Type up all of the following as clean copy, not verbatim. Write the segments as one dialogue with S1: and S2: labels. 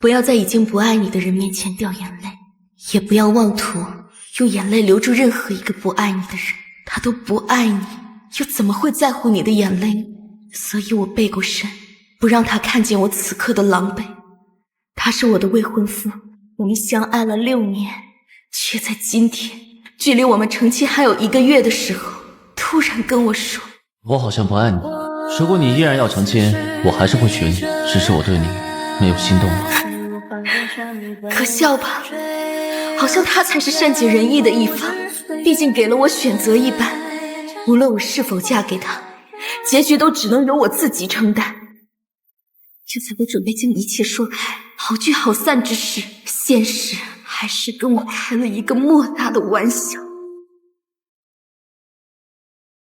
S1: 不要在已经不爱你的人面前掉眼泪，也不要妄图用眼泪留住任何一个不爱你的人。他都不爱你，又怎么会在乎你的眼泪呢？所以我背过身，不让他看见我此刻的狼狈。他是我的未婚夫，我们相爱了6年，却在今天，距离我们成亲还有1个月的时候，突然跟我说，
S2: 我好像不爱你。如果你依然要成亲，我还是会娶你，只是我对你没有心动了。
S1: 可笑吧，好像他才是善解人意的一方，毕竟给了我选择一般，无论我是否嫁给他，结局都只能由我自己承担。就在我准备将一切说开，好聚好散之时，现实还是跟我开了一个莫大的玩笑。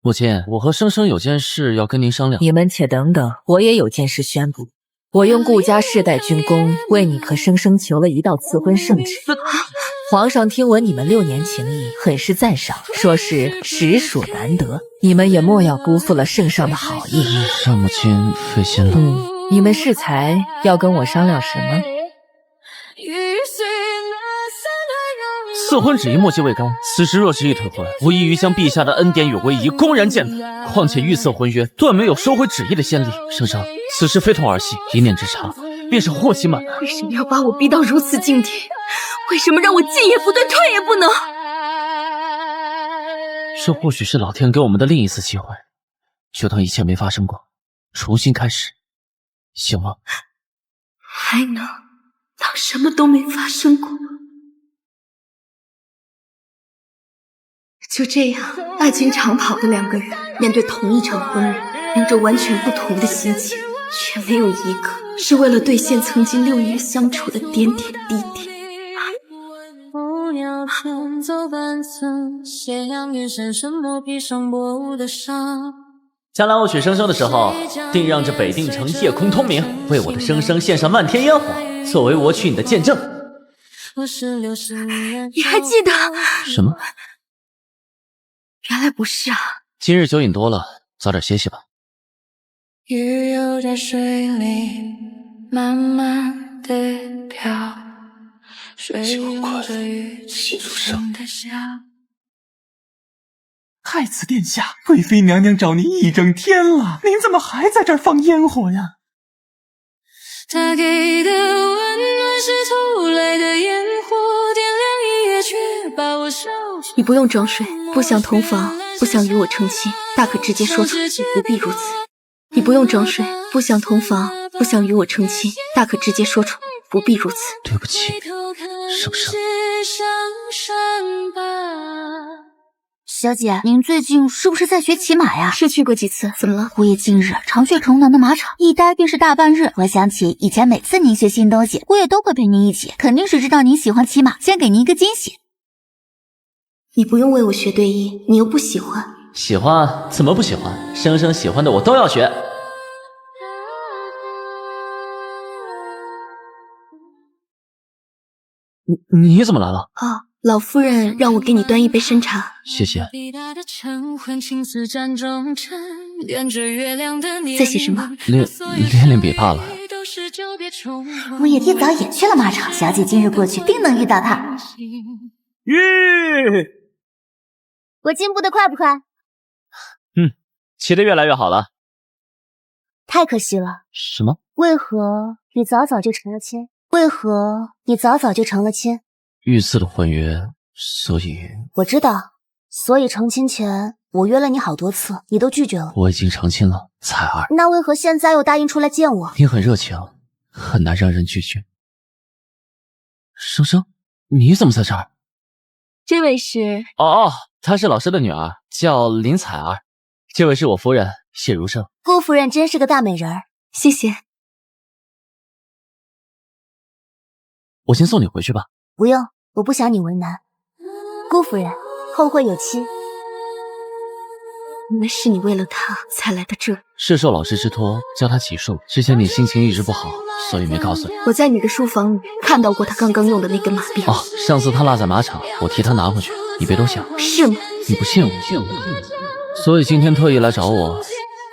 S2: 母亲，我和生生有件事要跟您商量。
S3: 你们且等等，我也有件事宣布。我用顾家世代军功为你和生生求了一道赐婚圣旨。皇上听闻你们6年情谊，很是赞赏，说是实属难得，你们也莫要辜负了圣上的好意。
S2: 让母亲费心了。
S3: 你们适才要跟我商量什么？
S2: 赐婚旨意莫迹未高，此时若是一退婚，无异于将陛下的恩典与威仪公然践踏。况且预赐婚约断没有收回旨意的先例。生生，此事非同儿戏，一念之差，便是祸期满门。
S1: 为什么要把我逼到如此境地？为什么让我进也不对，退也不能？
S2: 这或许是老天给我们的另一次机会，就当一切没发生过，重新开始，行吗？
S1: 还能当什么都没发生过吗？就这样，爱情长跑的2个人，面对同一场婚礼，有着完全不同的心情，却没有一个是为了兑现曾经6年相处的点点滴滴。
S2: 将来我娶生生的时候，定让这北定城夜空通明，为我的生生献上漫天烟火，作为我娶你的见证。
S1: 你还记得？
S2: 什么？
S1: 原来不是啊。
S2: 今日酒饮多了，早点歇息吧。
S4: 鱼游在水里慢慢地飘，水映着雨轻轻的笑。
S5: 太子殿下，贵妃娘娘找您1整天了，您怎么还在这儿放烟火呀？
S4: 他给的温暖是偷来的烟火，点亮一夜，却把我烧成。
S1: 你不用装睡，不想同房，不想与我成亲，大可直接说出，不必如此。你不用装睡，不想同房，不想与我成亲，大可直接说出，不必如此。
S2: 对不起，生生。
S6: 小姐，您最近是不是在学骑马呀？
S1: 是去过几次，怎么了？
S6: 我也近日常去城南的马场，一待便是大半日。我想起以前每次您学新东西，我也都会陪您一起，肯定是知道您喜欢骑马，先给您一个惊喜。
S1: 你不用为我学对弈，你又不喜欢。
S2: 喜欢怎么不喜欢？生生喜欢的我都要学。你怎么来了？
S1: 哦，老夫人让我给你端一杯参茶。
S2: 谢谢。
S1: 在写什么？
S2: 练笔罢了。
S6: 我也一早也去了马场，小姐今日过去定能遇到他。我进步的快不快？
S2: 骑得越来越好了。
S6: 太可惜了。
S2: 什么？
S6: 为何你早早就成了亲？为何你早早就成了亲？
S2: 御赐的婚约，所以
S6: 我知道，所以成亲前我约了你好多次，你都拒绝了。
S2: 我已经成亲了，彩儿。
S6: 那为何现在又答应出来见我？
S2: 你很热情，很难让人拒绝。生生，你怎么在这儿？
S1: 这位是……
S2: 哦，她是老师的女儿，叫林彩儿。这位是我夫人谢如生。
S6: 顾夫人真是个大美人儿，
S1: 谢谢。
S2: 我先送你回去吧。
S6: 不用，我不想你为难。顾夫人，后会有期。
S1: 原来是你为了他才来的这。
S2: 是受老师之托教他骑术，之前你心情一直不好，所以没告诉你。
S1: 我在你的书房里看到过他刚刚用的那根马鞭。
S2: 哦，上次他落在马场，我替他拿回去，你别多想。
S1: 是吗？
S2: 你不信我，所以今天特意来找我，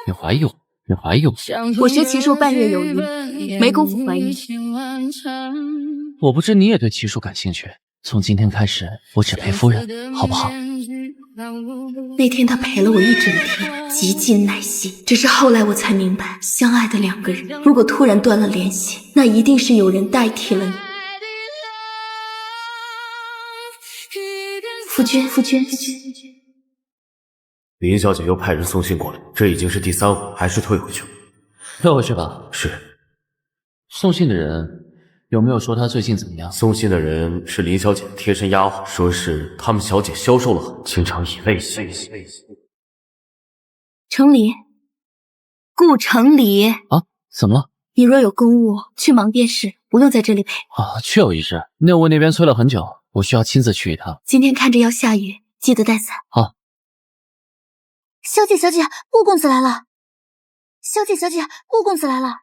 S2: 你怀疑我？你还有？
S1: 我学骑术半月有余，没工夫怀疑。
S2: 我不知你也对骑术感兴趣，从今天开始，我只陪夫人，好不好？
S1: 那天他陪了我一整天，极尽耐心。只是后来我才明白，相爱的两个人，如果突然断了联系，那一定是有人代替了你。夫君，
S7: 林小姐又派人送信过来，这已经是第3回，还是退回去吧。
S2: 退回去吧。
S7: 是。
S2: 送信的人有没有说他最近怎么样？
S7: 送信的人是林小姐的贴身丫鬟，说是他们小姐消瘦了很，经常以泪洗面。
S1: 程离，顾程离
S2: 啊，怎么了？
S1: 你若有公务，去忙便是，不用在这里陪。
S2: 啊，确有一事，内务那边催了很久，我需要亲自去一趟。
S1: 今天看着要下雨，记得带伞。
S2: 好。
S6: 小姐，顾公子来了。小姐，顾公子来了。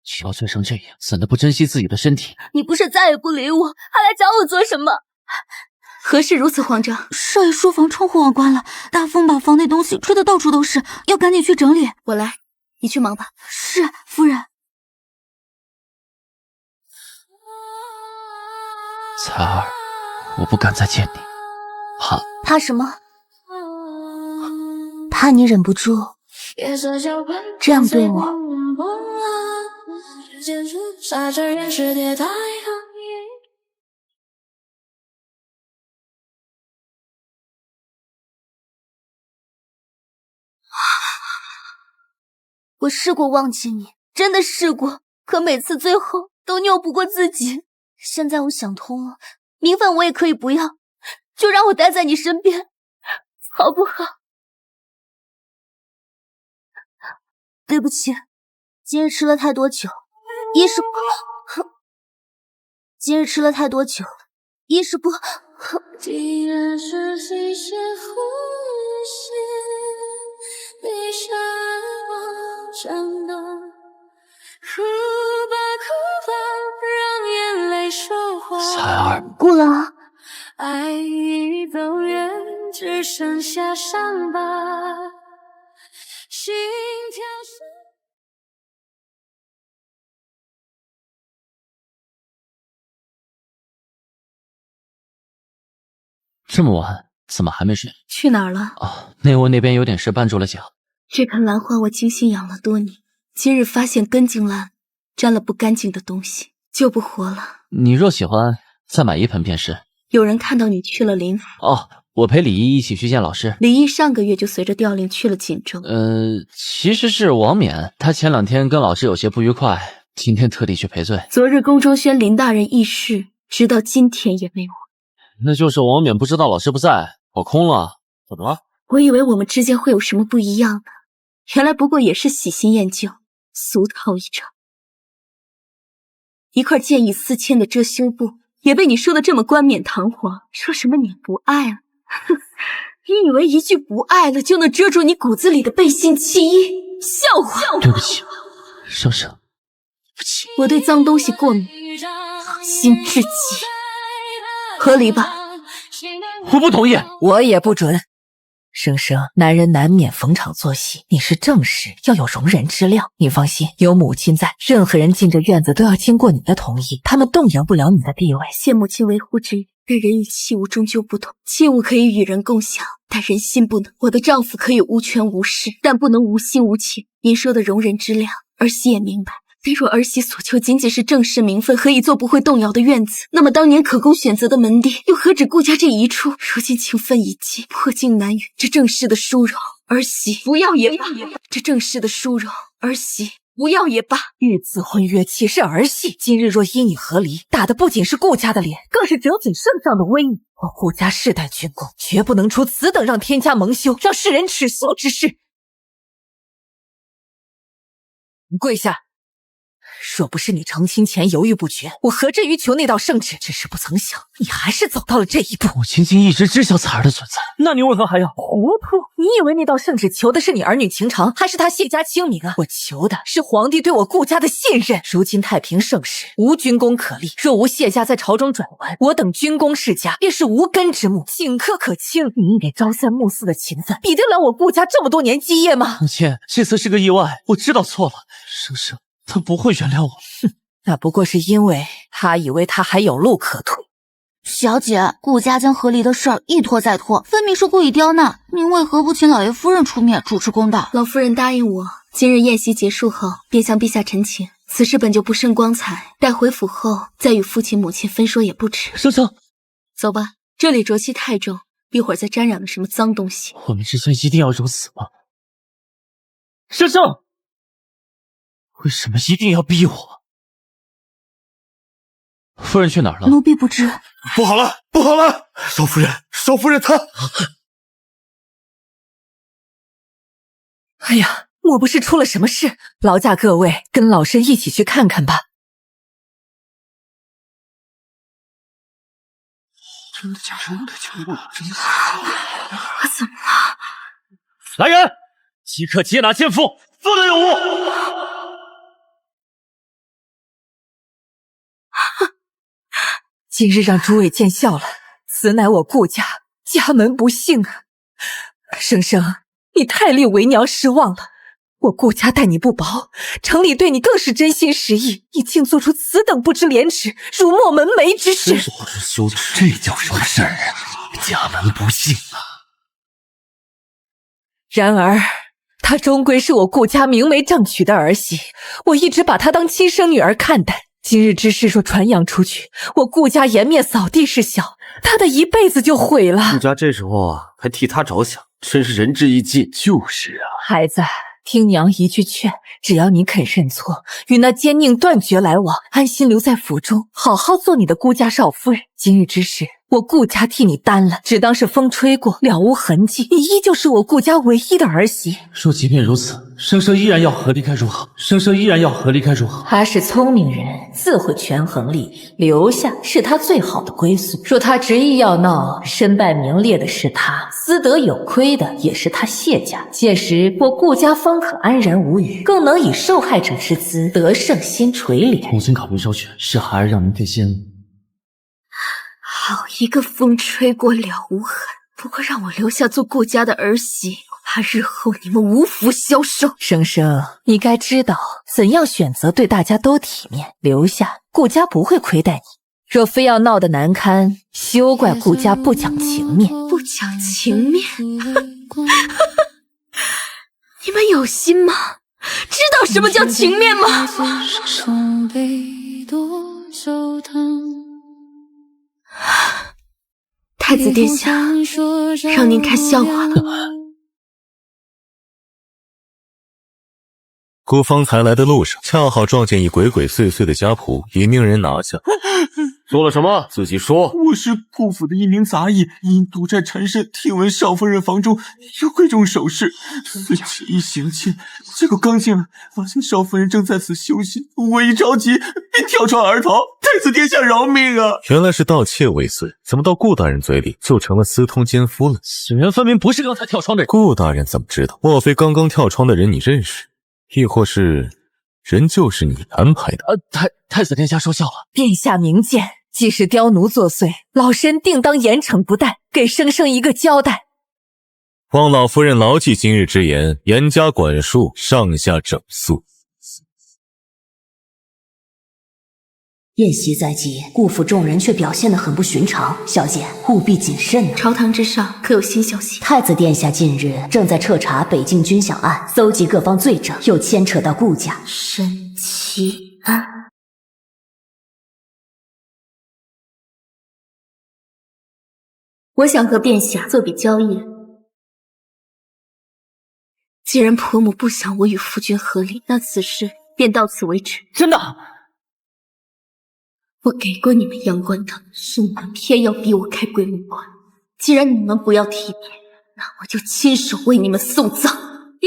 S2: 憔悴成这样，怎的不珍惜自己的身体？
S1: 你不是再也不理我，还来找我做什么？何事如此慌张？
S6: 少爷书房窗户忘关了，大风把房内东西吹得到处都是，要赶紧去整理。
S1: 我来，你去忙吧。
S6: 是，夫人。
S2: 彩儿，我不敢再见你，
S6: 怕什么？怕你忍不住这样对我。我试过忘记你，真的试过，可每次最后都拗不过自己。现在我想通了，名分我也可以不要，就让我待在你身边，好不好？对不起，今日吃了太多酒，一是不既然是新鲜呼吸，闭上我真的哭吧，让眼泪说话。
S2: 彩儿，
S6: 顾了。
S4: 爱已走远，只剩下伤疤，心跳声。
S2: 这么晚，怎么还没睡？
S1: 去哪儿了？
S2: 哦，内务那边有点事绊住了脚。
S1: 这盆兰花我精心养了多年，今日发现根茎烂，沾了不干净的东西，就不活了。
S2: 你若喜欢，再买1盆便是。
S1: 有人看到你去了林府。
S2: 哦，我陪李毅一起去见老师。
S1: 李毅上个月就随着调令去了锦州。
S2: 其实是王冕，他前2天跟老师有些不愉快，今天特地去赔罪。
S1: 昨日宫中宣林大人议事，直到今天也没我。
S2: 那就是王冕不知道老师不在，跑空了。怎么了？
S1: 我以为我们之间会有什么不一样呢，原来不过也是喜新厌旧，俗套一场。一块建议4000的遮羞布，也被你说的这么冠冕堂皇，说什么你不爱了？哼，你以为一句不爱了就能遮住你骨子里的背信弃义？笑话！
S2: 对不起，生生，对不起。
S1: 我对脏东西过敏，恶心至极。和离吧。
S2: 我不同意。
S3: 我也不准。生生，男人难免逢场作戏，你是正室，要有容人之量。你放心，有母亲在，任何人进这院子都要经过你的同意，他们动摇不了你的地位。
S1: 谢母亲维护之意，但人与器物终究不同，器物可以与人共享，但人心不能。我的丈夫可以无权无势，但不能无心无情。您说的容人之量，儿媳也明白。但若儿媳所求仅仅是正式名分和一座不会动摇的院子，那么当年可供选择的门第又何止顾家这一处？如今情分已尽，破镜难圆，这正式的殊荣，儿媳不要也罢。这正式的殊荣，儿媳不要也罢。
S3: 御赐婚约岂是儿戏？今日若因你和离，打的不仅是顾家的脸，更是折损圣上的威名。我顾家世代军功，绝不能出此等让天下蒙羞、让世人耻笑之事。跪下！若不是你成亲前犹豫不决，我何至于求那道圣旨？只是不曾想，你还是走到了这一步。
S2: 我仅仅一直知晓彩儿的存在，那你为何还要？
S3: 糊涂！你以为那道圣旨求的是你儿女情长，还是他谢家清明啊？我求的是皇帝对我顾家的信任。如今太平盛世，无军功可立，若无谢家在朝中转弯，我等军功世家便是无根之木，顷刻可倾。你一点朝三暮四的勤奋，比得了我顾家这么多年基业吗？
S2: 母亲，这次是个意外，我知道错了。生生，他不会原谅我。
S3: 哼，那不过是因为他以为他还有路可退。
S6: 小姐，顾家将和离的事儿一拖再拖，分明是故意刁难。您为何不请老爷夫人出面主持公道？
S1: 老夫人答应我，今日宴席结束后便向陛下陈情。此事本就不甚光彩，待回府后再与父亲母亲分说也不迟。
S2: 生生，
S1: 走吧，这里浊气太重，一会儿再沾染了什么脏东西。
S2: 我们之间一定要如此吗？生生，为什么一定要逼我？夫人去哪儿了？
S6: 奴婢不知。
S7: 不好了，不好了！少夫人她……
S3: 哎呀，莫不是出了什么事？劳驾各位跟老身一起去看看吧。
S5: 真的假的？
S1: 我怎么了？
S2: 来人，即刻接拿奸夫，不得有误！
S3: 今日让诸位见笑了，此乃我顾家家门不幸啊！生生，你太令为娘失望了。我顾家待你不薄，城里对你更是真心实意，你竟做出此等不知廉耻、辱没门楣之事，
S7: 真是不知羞耻！
S5: 这叫什么事儿啊？
S7: 家门不幸啊！
S3: 然而，她终归是我顾家明媒正娶的儿媳，我一直把她当亲生女儿看待。今日之事若传扬出去，我顾家颜面扫地是小，她的一辈子就毁了。
S7: 顾家这时候啊，还替她着想，真是仁至义尽。
S5: 就是啊，
S3: 孩子，听娘一句劝，只要你肯认错，与那奸佞断绝来往，安心留在府中，好好做你的顾家少夫人。今日之事，我顾家替你担了，只当是风吹过，了无痕迹。你依旧是我顾家唯一的儿媳。
S2: 若即便如此，生生依然要和离开如何？生生依然要和离开如何？
S3: 他是聪明人，自会权衡利弊，留下是他最好的归宿。若他执意要闹，身败名裂的是他，私德有亏的也是他谢家。届时我顾家方可安然无虞，更能以受害者之姿得胜心垂怜。
S2: 母亲考虑周全，是孩儿让您费心。
S1: 好一个风吹过了无痕！不过让我留下做顾家的儿媳，怕日后你们无福消受。
S3: 生生，你该知道怎样选择对大家都体面，留下顾家不会亏待你。若非要闹得难堪，休怪顾家不讲情面。
S1: 不讲情面？你们有心吗？知道什么叫情面吗？太子殿下，让您看笑话了。
S8: 顾方才来的路上，恰好撞见一鬼鬼祟祟的家仆，已命人拿下。
S7: 做了什么？自己说。
S5: 我是顾府的一名杂役，因赌债缠身，听闻少夫人房中有贵重首饰，遂起意行窃。结果刚进来，发现少夫人正在此休息，我一着急便跳窗而逃。太子殿下饶命啊！
S8: 原来是盗窃未遂，怎么到顾大人嘴里就成了私通奸夫了？
S2: 此人分明不是刚才跳窗的人。
S8: 顾大人怎么知道？莫非刚刚跳窗的人你认识？亦或是人就是你安排的？
S2: 太子殿下说笑了。
S3: 殿下明鉴，既是刁奴作祟，老身定当严惩不贷，给生生一个交代。
S8: 望老夫人牢记今日之言，严加管束，上下整肃。
S9: 宴席在即，顾府众人却表现得很不寻常，小姐务必谨慎啊！
S1: 朝堂之上可有新消息？
S9: 太子殿下近日正在彻查北境军饷案，搜集各方罪证，又牵扯到顾家。
S1: 申其安，我想和殿下做笔交易。既然婆母不想我与夫君和离，那此事便到此为止。
S2: 真的？
S1: 我给过你们阳关灯，是你们偏要逼我开鬼门关。既然你们不要体面，那我就亲手为你们送葬。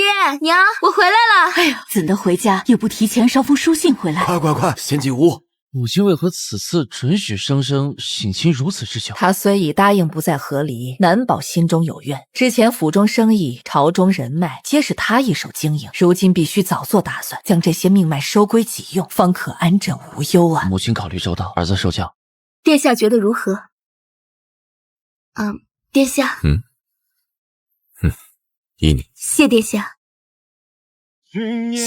S6: 爹娘，我回来了。
S9: 哎呀，怎的回家也不提前捎封书信回来？
S7: 快，先进屋。
S2: 母亲为何此次准许生生省亲如此之久？
S3: 他虽已答应不再和离，难保心中有怨。之前府中生意、朝中人脉皆是他一手经营，如今必须早做打算，将这些命脉收归己用，方可安枕无忧啊！
S2: 母亲考虑周到，儿子受教。
S6: 殿下觉得如何？殿下。
S8: 依你。
S6: 谢殿下。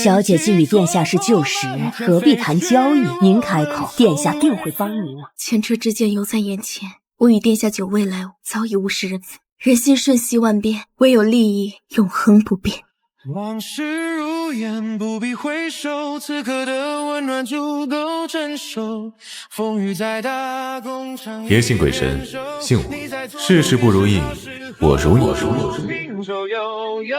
S9: 小姐既与殿下是旧识，何必谈交易？您开口，殿下定会帮您。
S1: 前车之鉴犹在眼前，我与殿下久未来往，早已物是人非。人心瞬息万变，唯有利益永恒不变。
S4: 往事如烟，不必回首，此刻的温暖足够承受。风雨再大，共尝。
S8: 别信鬼神，信我。世事不如意，我如你。
S4: 平手悠悠，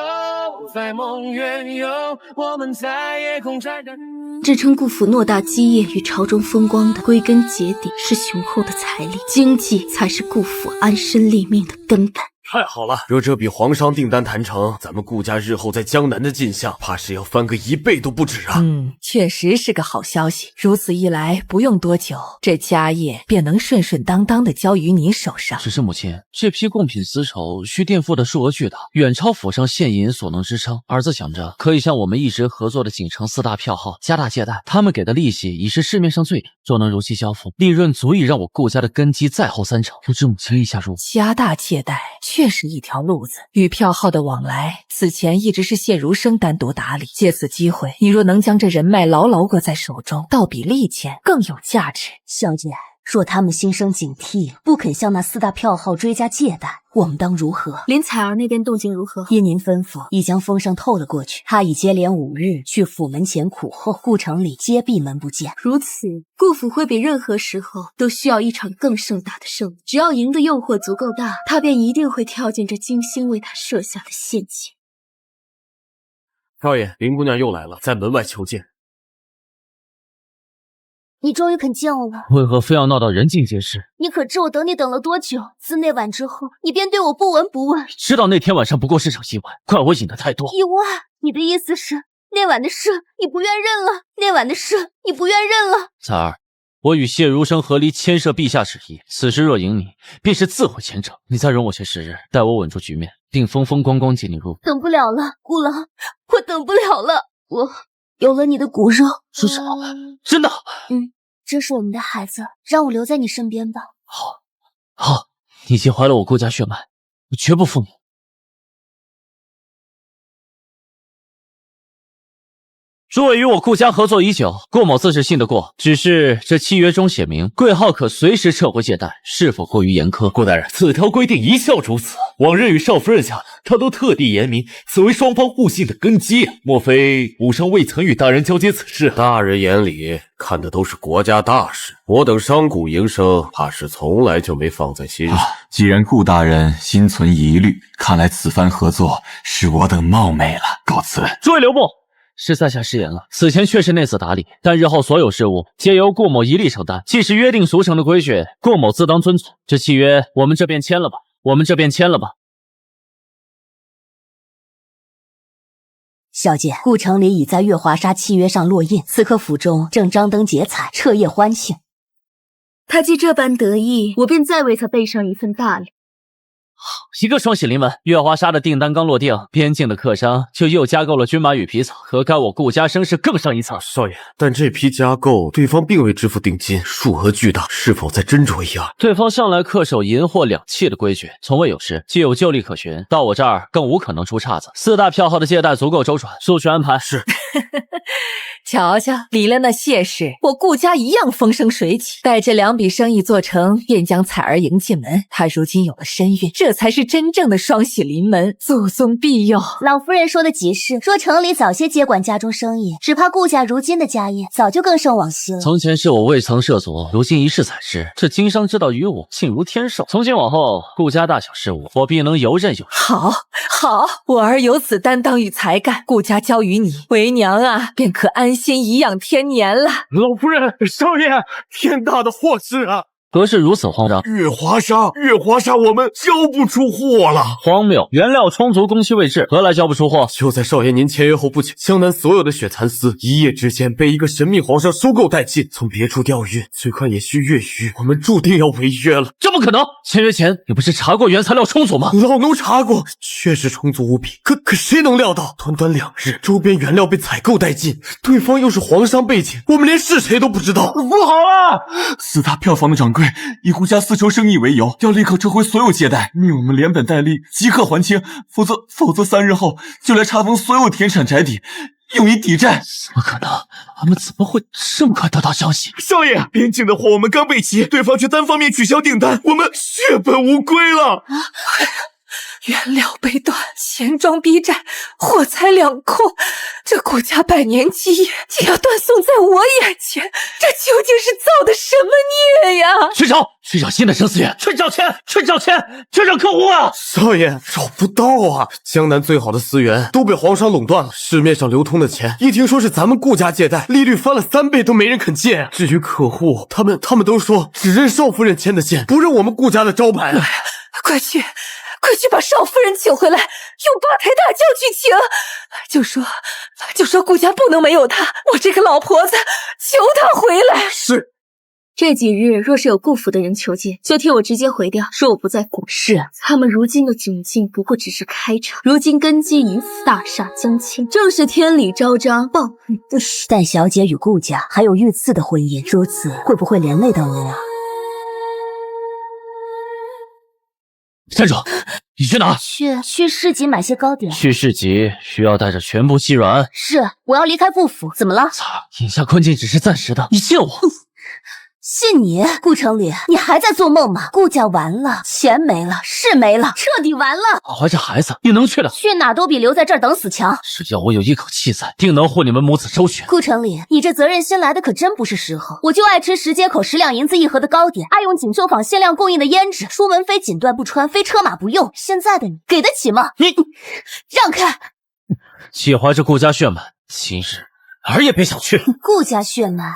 S4: 在梦远游，我们在夜空展展。
S1: 支撑顾府偌大基业与朝中风光的，归根结底是雄厚的财力，经济才是顾府安身立命的根本。
S7: 太好了，若这笔皇商订单谈成，咱们顾家日后在江南的进项，怕是要翻个1倍都不止啊！
S3: 确实是个好消息。如此一来，不用多久，这家业便能顺顺当当的交于你手上。
S2: 只是母亲，这批贡品丝绸需垫付的数额巨大，远超府上现银所能支撑。儿子想着可以向我们一直合作的锦城4大票号加大借贷，他们给的利息已是市面上最低，若能如期交付，利润足以让我顾家的根基再厚3成。不知母亲意下如何？
S3: 加大借贷确实一条路子，与票号的往来，此前一直是谢如生单独打理。借此机会，你若能将这人脉牢牢握在手中，倒比利钱更有价值。
S9: 小姐，若他们心生警惕，不肯向那4大票号追加借贷，我们当如何？
S1: 林采儿那边动静如何？
S9: 依您吩咐，已将风声透了过去。他已接连5日去府门前苦候，顾城里皆闭门不见。
S1: 如此，顾府会比任何时候都需要一场更盛大的胜利。只要赢的诱惑足够大，他便一定会跳进这精心为他设下的陷阱。
S7: 少爷，林姑娘又来了，在门外求见。
S6: 你终于肯见我了，
S2: 为何非要闹到人尽皆知？
S6: 你可知我等你等了多久？自那晚之后，你便对我不闻不问。
S2: 知道那天晚上不过是场意外，怪我引得太多。
S6: 意外？你的意思是那晚的事你不愿认了？那晚的事你不愿认了？
S2: 采儿，我与谢如生合离牵涉陛下旨意，此时若赢你，便是自毁前程。你再容我些时日，待我稳住局面，定风风光光接你入。
S6: 等不了了，顾郎，我等不了了。我有了你的骨肉。
S2: 说什么？真的？
S6: 这是我们的孩子，让我留在你身边吧。
S2: 好，你既怀了我顾家血脉，我绝不负你。诸位与我顾家合作已久，顾某自是信得过。只是这契约中写明，贵号可随时撤回借贷，是否过于严苛？
S10: 顾大人，此条规定一向如此。往日与少夫人下，他都特地言明，此为双方互信的根基。莫非武商未曾与大人交接此事？
S7: 大人眼里看的都是国家大事，我等商贾营生，怕是从来就没放在心上。
S5: 既然顾大人心存疑虑，看来此番合作是我等冒昧了，告辞。
S2: 诸位留步。是在下失言了，此前确是内子打理，但日后所有事务皆由顾某一力承担。既是约定俗成的规矩，顾某自当遵从。这契约我们这边签了吧，
S9: 小姐，顾城里已在月华沙契约上落印，此刻府中正张灯结彩，彻夜欢庆。
S1: 他既这般得意，我便再为他备上一份大礼。
S2: 一个双喜临门，月华沙的订单刚落定，边境的客商就又加购了军马与皮草，何该我顾家声势更上一层？
S7: 少爷，但这批加购，对方并未支付定金，数额巨大，是否再斟酌一二？
S2: 对方向来恪守银货两讫的规矩，从未有失，既有旧例可循，到我这儿更无可能出岔子。4大票号的借贷足够周转，速去安排。
S7: 是。
S3: 瞧瞧，离了那谢氏，我顾家一样风生水起。待这2笔生意做成，便将采儿迎进门。她如今有了身孕，这才是真正的双喜临门，祖宗庇佑。
S6: 老夫人说的极是，若城里早些接管家中生意，只怕顾家如今的家业早就更胜往昔了。
S2: 从前是我未曾涉足，如今一试才知，这经商之道于我竟如天授。从今往后，顾家大小事务，我必能游刃有余。
S3: 好，我儿有此担当与才干，顾家交于你，为娘啊，便可安心颐养天年了。
S10: 老夫人，少爷，天大的祸事啊！
S2: 何事如此慌张？
S7: 月华沙，我们交不出货了！
S2: 荒谬！原料充足，工期未至，何来交不出货？
S7: 就在少爷您签约后不久，江南所有的血蚕丝一夜之间被一个神秘皇上收购殆尽，从别处调运，最快也需月余，我们注定要违约了。
S2: 这不可能！签约前你不是查过原材料充足吗？
S7: 老奴查过，确实充足无比。可谁能料到，短短2日，周边原料被采购殆尽，对方又是皇商背景，我们连是谁都不知道。
S5: 不好了！4大票房的掌柜以顾家私筹生意为由，要立刻撤回所有借贷，命我们连本带利即刻还清，否则3日后就来查封所有田产宅邸，用以抵债。
S2: 怎么可能？他们怎么会这么快得到消息？
S7: 少爷，边境的货我们刚备齐，对方却单方面取消订单，我们血本无归了。
S3: 原料被断，钱庄逼债，货财两空，这顾家100年基业也要断送在我眼前，这究竟是造的什么孽呀？
S2: 去找新的生死源，去找钱，去找客户啊！
S7: 少爷，找不到啊！江南最好的丝源都被皇商垄断了，市面上流通的钱，一听说是咱们顾家借贷，利率翻了3倍都没人肯借。至于客户，他们都说只认少夫人签的线，不认我们顾家的招牌。
S3: 快去把少夫人请回来，用八抬大轿去请，就说顾家不能没有她，我这个老婆子求她回来。
S7: 是。
S1: 这几日若是有顾府的人求见，就替我直接回掉，说我不在顾。
S3: 是，
S1: 他们如今的窘境不过只是开场，如今根基已死，大厦将倾，正是天理昭彰，暴雨不时。
S9: 但小姐与顾家还有御赐的婚姻，如此会不会连累到我啊？
S2: 站住！你去哪？
S6: 去市集买些糕点。
S2: 去市集需要带着全部细软。
S6: 是，我要离开顾府，怎么了？
S2: 眼下困境只是暂时的，你信我。
S6: 信你？顾城里，你还在做梦吗？顾家完了，钱没了，势没了，彻底完了。
S2: 怀着孩子，你能去的？
S6: 去哪都比留在这儿等死强。
S2: 只要我有一口气在，定能护你们母子周全。
S6: 顾城里，你这责任心来的可真不是时候。我就爱吃10街口10两银子1盒的糕点，爱用锦绣坊限量供应的胭脂，出门非锦缎不穿，非车马不用。现在的你给得起吗？
S2: 你
S6: 让开！
S2: 既怀着顾家血脉，今日哪儿也别想去。
S6: 顾家血脉，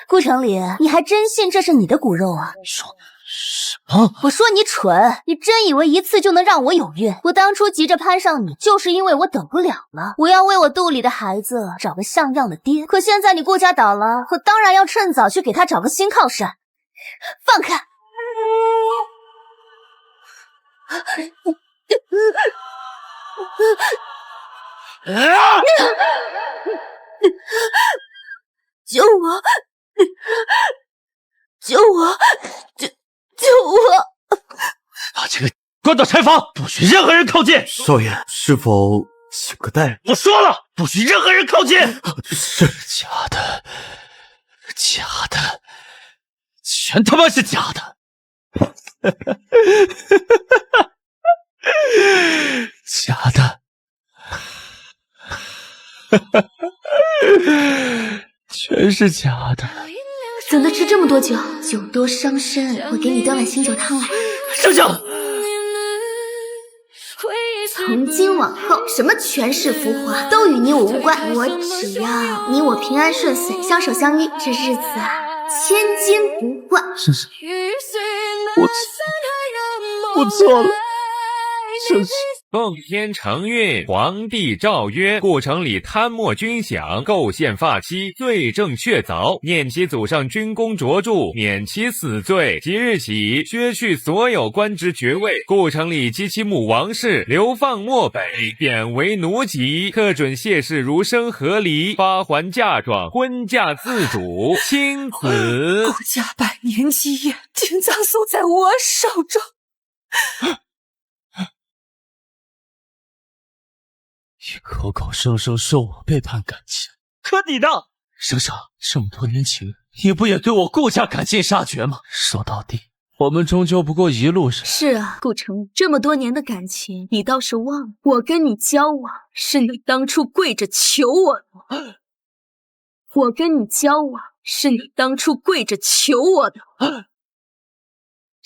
S6: 顾城里，你还真信这是你的骨肉啊？
S2: 说什么？
S6: 我说你蠢，你真以为一次就能让我有孕？我当初急着攀上你，就是因为我等不了了。我要为我肚里的孩子找个像样的爹。可现在你顾家倒了，我当然要趁早去给他找个新靠山。放开！救我！救我！救我！
S2: 把这个关到柴房，不许任何人靠近。
S7: 少爷，是否请个代？
S2: 我说了，不许任何人靠近。
S7: 是
S2: 假的，全他妈是假的。假的。全是假的。
S1: 怎的吃这么多酒？酒多伤身，我给你端碗醒酒汤来。
S2: 省省！
S1: 从今往后，什么权势浮华都与你我无关，我只要你我平安顺遂，相守相依，这日子啊，千金不换。
S2: 省省，我错了，省省。
S11: 奉天承运，皇帝诏曰：顾城里贪墨军饷，构陷发妻，罪证确凿，念其祖上军功卓著，免其死罪。即日起，削去所有官职爵位，顾城里及其母王氏流放漠北，贬为奴籍，特准谢氏如生合离，发还嫁妆，婚嫁自主，亲子。
S3: 顾家100年基业，天葬送在我手中。
S2: 你口口声声说我背叛感情，可你呢？省省，这么多年情，你不也对我顾家赶尽杀绝吗？说到底，我们终究不过一路人。
S1: 是啊，顾城，这么多年的感情，你倒是忘了，我跟你交往是你当初跪着求我的。我跟你交往是你当初跪着求我的。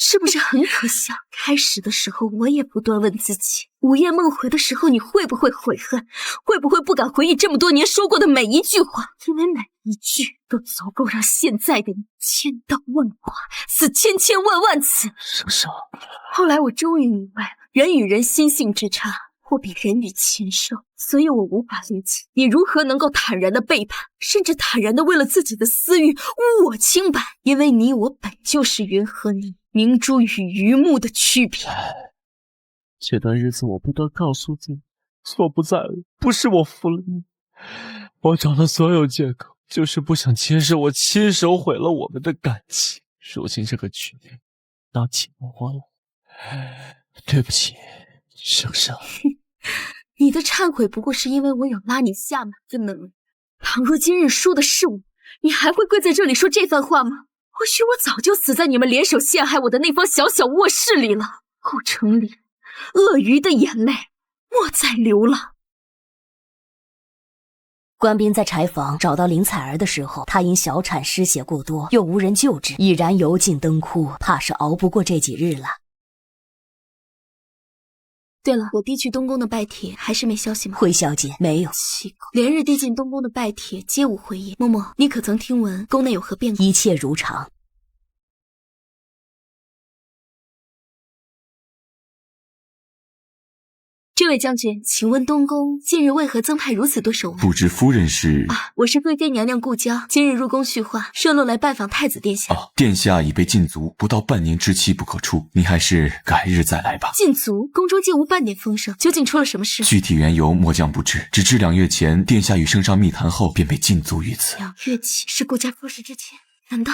S1: 是不是很可笑？开始的时候我也不断问自己，午夜梦回的时候你会不会悔恨，会不会不敢回忆这么多年说过的每一句话？因为每一句都足够让现在的你千刀万剐，死千千万万次。
S2: 生生，
S1: 后来我终于明白了，人与人心性之差，或比人与禽兽，所以我无法理解你如何能够坦然的背叛，甚至坦然的为了自己的私欲污我清白。因为你我本就是云和泥，明珠与榆木的区别。
S2: 这段日子我不断告诉自己，错不在我，不是我负了你，我找了所有借口，就是不想接受我亲手毁了我们的感情。如今这个局面，拿起我了，对不起，生生。
S1: 你的忏悔不过是因为我有拉你下马的能力。倘若今日输的是我，你还会跪在这里说这番话吗？或许我早就死在你们联手陷害我的那方小小卧室里了。顾城里，鳄鱼的眼泪莫再流了。
S9: 官兵在柴房找到林采儿的时候，她因小产失血过多，又无人救治，已然油尽灯枯，怕是熬不过这几日了。
S1: 对了，我递去东宫的拜帖还是没消息吗？
S9: 惠小姐，没有。
S1: 奇怪，连日递进东宫的拜帖皆无回音。嬷嬷，你可曾听闻宫内有何变故？
S9: 一切如常。
S1: 这位将军，请问东宫近日为何增派如此多守卫？
S5: 不知夫人是？
S1: 我是贵妃娘娘顾娇，今日入宫叙话，顺路来拜访太子殿下。
S5: 殿下已被禁足，不到半年之期不可出，您还是改日再来吧。
S1: 禁足？宫中竟无半点风声，究竟出了什么事？
S5: 具体缘由末将不知，只知2月前殿下与圣上密谈后便被禁足于此。
S1: 2月起是顾家出事之前？难道？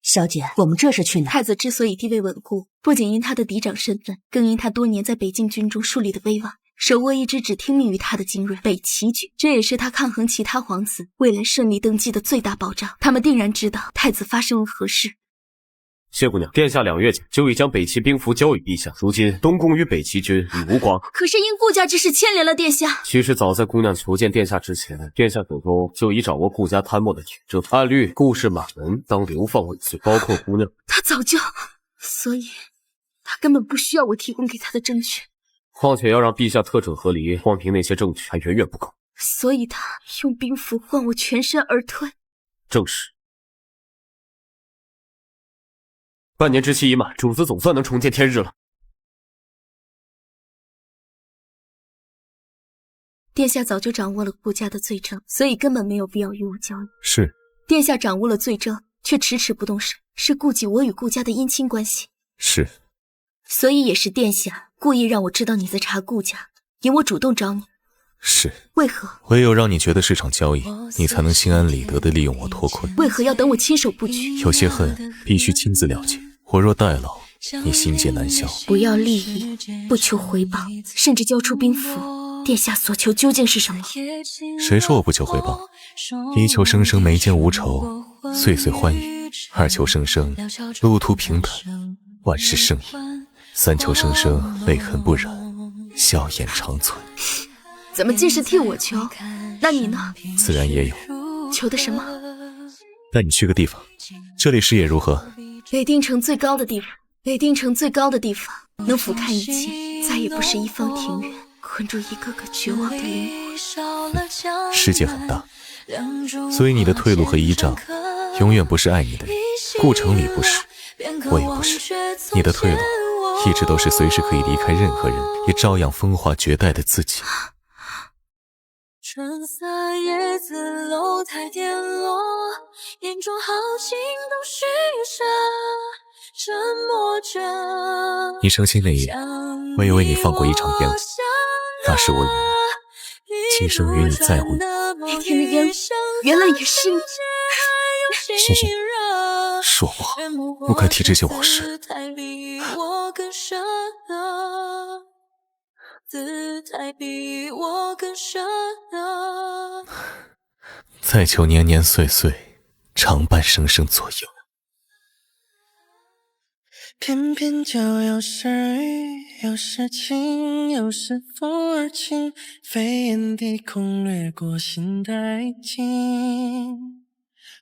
S9: 小姐，我们这是去哪？
S1: 太子之所以地位稳固，不仅因他的嫡长身份，更因他多年在北境军中树立的威望，手握一支只听命于他的精锐北齐军，这也是他抗衡其他皇子未来顺利登基的最大保障。他们定然知道太子发生了何事。
S7: 谢姑娘，殿下2月前就已将北齐兵符交与陛下，如今东宫与北齐军已无瓜葛。
S1: 可是因顾家之事牵连了殿下。
S7: 其实早在姑娘求见殿下之前，殿下手中就已掌握顾家贪墨的铁证，按律顾氏满门当流放未遂，包括姑娘。
S1: 他早就，所以他根本不需要我提供给他的证据。
S7: 况且要让陛下特准合离，光凭那些证据还远远不够。
S1: 所以他用兵符换我全身而退。
S7: 正是。半年之期已满，主子总算能重见天日了。
S1: 殿下早就掌握了顾家的罪证，所以根本没有必要与我交易。
S8: 是。
S1: 殿下掌握了罪证，却迟迟不动手，是顾及我与顾家的姻亲关系。
S8: 是。
S1: 所以也是殿下故意让我知道你在查顾家，引我主动找你。
S8: 是。
S1: 为何？
S8: 唯有让你觉得是场交易，你才能心安理得地利用我脱困。
S1: 为何要等我亲手布局？
S8: 有些恨必须亲自了解，我若代劳，你心结难消。
S1: 不要利益，不求回报，甚至交出兵符。殿下所求究竟是什么？
S8: 谁说我不求回报？一求生生眉间无愁，岁岁欢愉；二求生生路途平坦，万事胜意；三求生生泪痕不染，笑颜长存。
S1: 怎么尽是替我求？那你呢？
S8: 自然也有。
S1: 求的什么？
S8: 带你去个地方，这里视野如何？
S1: 北定城最高的地方，北定城最高的地方，能俯瞰一切，再也不是一方庭院，困住一个个绝望的灵魂。
S8: 世界很大，所以你的退路和依仗，永远不是爱你的人。顾城里不是，我也不是。你的退路，一直都是随时可以离开任何人，也照样风华绝代的自己。
S4: 春色叶子楼台跌落，眼中豪情都虚设，沉默着。
S8: 你成亲那夜，我也为你放过一场烟火，那是我允诺，今生与你再无。
S1: 那天的烟火，原来也是你。
S8: 欣欣，是我不好，不该提这些往事。
S4: 姿态比我更深啊，
S8: 再求年年岁岁，常伴生生左右。
S4: 偏偏就有时雨，有时晴，有时风儿轻，飞檐低空掠过心带劲。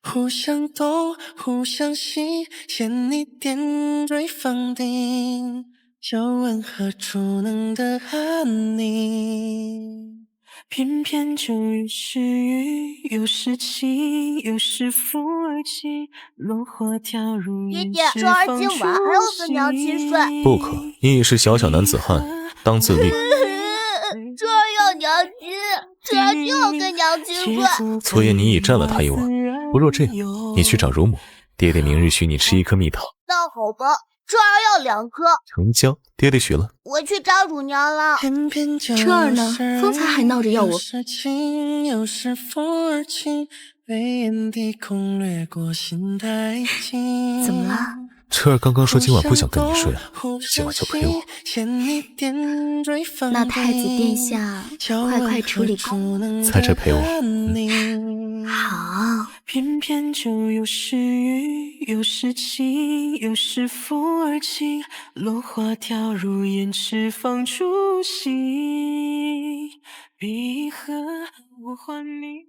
S4: 互相懂，互相信，牵你点缀放定。就问何处能得安宁？偏偏就又是雨，又是晴，又是风儿轻，落花跳入云
S6: 爹爹，这儿今晚还要跟娘亲睡。
S8: 不可，你已是小小男子汉，当自律。
S6: 这儿要娘亲，这儿就要跟娘亲睡。
S8: 昨夜你已占了他一晚，不若这样，你去找乳母，爹爹明日许你吃一颗蜜桃。
S6: 那好吧，这儿要2颗。
S8: 成交，爹爹许了。
S6: 我去找乳娘了。
S1: 彻儿呢？方才还闹着要我。
S6: 怎么了？
S8: 彻儿刚刚说今晚不想跟你睡了，今晚就陪我。
S6: 那太子殿下，快处理吧。
S8: 在这陪我。
S6: 好。
S4: 偏偏就又是雨，又是晴，又是风儿轻，落花跳入眼翅放出心，闭合我还你。